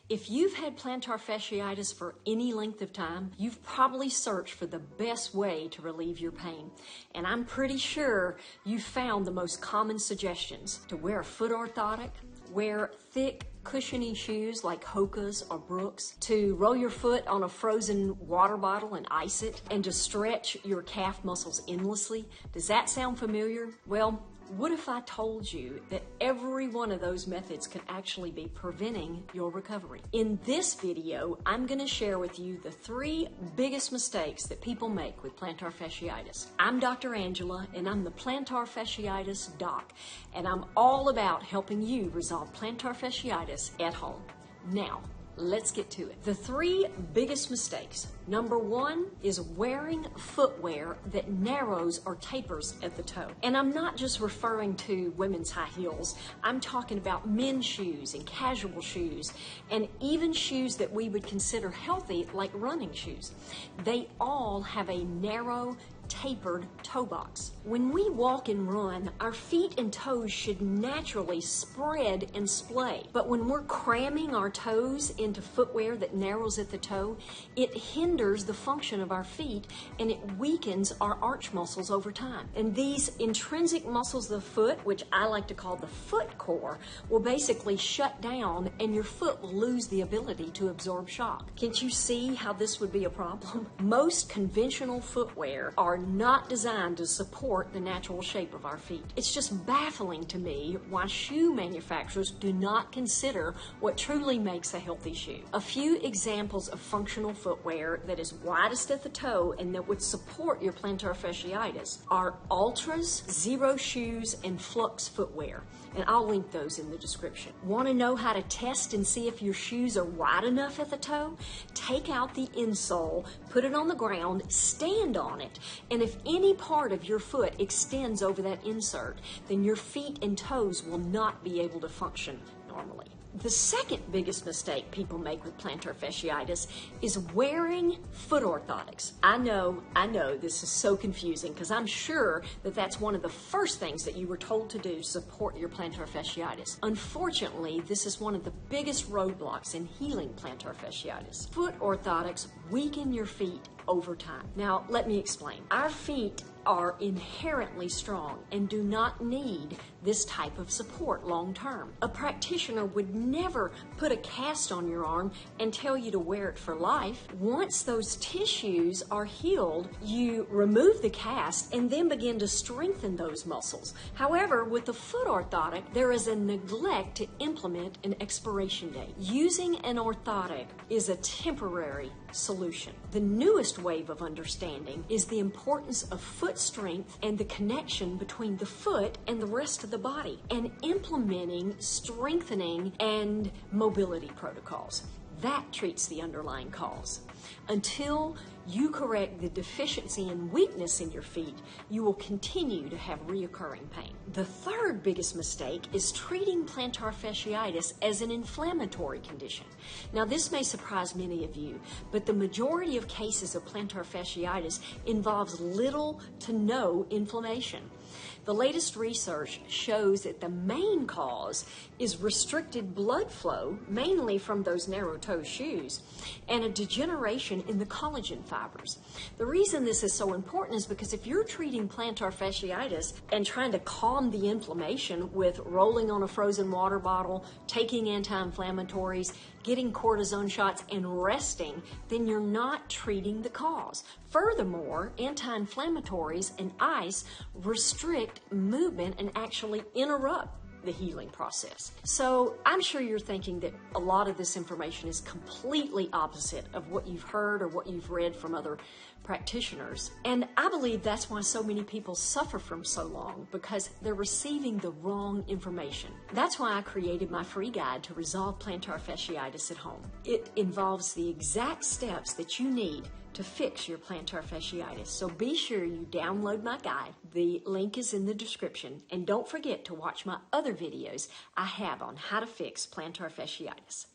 If you've had plantar fasciitis for any length of time, you've probably searched for the best way to relieve your pain. And I'm pretty sure you found the most common suggestions: to wear a foot orthotic, wear thick, cushiony shoes like Hoka's or Brooks, to roll your foot on a frozen water bottle and ice it, and to stretch your calf muscles endlessly. Does that sound familiar? Well, what if I told you that every one of those methods can actually be preventing your recovery? In this video, I'm going to share with you the 3 biggest mistakes that people make with plantar fasciitis. I'm Dr. Angela, and I'm the Plantar Fasciitis Doc, and I'm all about helping you resolve plantar fasciitis at home. Now, let's get to it. The 3 biggest mistakes. Number 1 is wearing footwear that narrows or tapers at the toe. And I'm not just referring to women's high heels. I'm talking about men's shoes and casual shoes, and even shoes that we would consider healthy, like running shoes. They all have a narrow, tapered toe box. When we walk and run, our feet and toes should naturally spread and splay. But when we're cramming our toes into footwear that narrows at the toe, it hinders the function of our feet and it weakens our arch muscles over time. And these intrinsic muscles of the foot, which I like to call the foot core, will basically shut down and your foot will lose the ability to absorb shock. Can't you see how this would be a problem? Most conventional footwear are not designed to support the natural shape of our feet. It's just baffling to me why shoe manufacturers do not consider what truly makes a healthy shoe. A few examples of functional footwear that is widest at the toe and that would support your plantar fasciitis are Ultras, Zero shoes, and Flux footwear. And I'll link those in the description. Want to know how to test and see if your shoes are wide enough at the toe? Take out the insole, put it on the ground, stand on it, and if any part of your foot extends over that insert, then your feet and toes will not be able to function normally. The second biggest mistake people make with plantar fasciitis is wearing foot orthotics. I know, this is so confusing because I'm sure that that's one of the first things that you were told to do to support your plantar fasciitis. Unfortunately, this is one of the biggest roadblocks in healing plantar fasciitis. Foot orthotics weaken your feet over time. Now, let me explain. Our feet are inherently strong and do not need this type of support long term. A practitioner would never put a cast on your arm and tell you to wear it for life. Once those tissues are healed, you remove the cast and then begin to strengthen those muscles. However, with the foot orthotic, there is a neglect to implement an expiration date. Using an orthotic is a temporary solution. The newest wave of understanding is the importance of foot strength and the connection between the foot and the rest of the body, and implementing strengthening and mobility protocols. That treats the underlying cause. Until you correct the deficiency and weakness in your feet, you will continue to have reoccurring pain. The third biggest mistake is treating plantar fasciitis as an inflammatory condition. Now, this may surprise many of you, but the majority of cases of plantar fasciitis involves little to no inflammation. The latest research shows that the main cause is restricted blood flow, mainly from those narrow-toe shoes, and a degeneration in the collagen fibers. The reason this is so important is because if you're treating plantar fasciitis and trying to calm the inflammation with rolling on a frozen water bottle, taking anti-inflammatories, getting cortisone shots, and resting, then you're not treating the cause. Furthermore, anti-inflammatories and ice restrict movement and actually interrupt the healing process. So I'm sure you're thinking that a lot of this information is completely opposite of what you've heard or what you've read from other practitioners. And I believe that's why so many people suffer from so long, because they're receiving the wrong information. That's why I created my free guide to resolve plantar fasciitis at home. It involves the exact steps that you need to fix your plantar fasciitis. So be sure you download my guide. The link is in the description. And don't forget to watch my other videos I have on how to fix plantar fasciitis.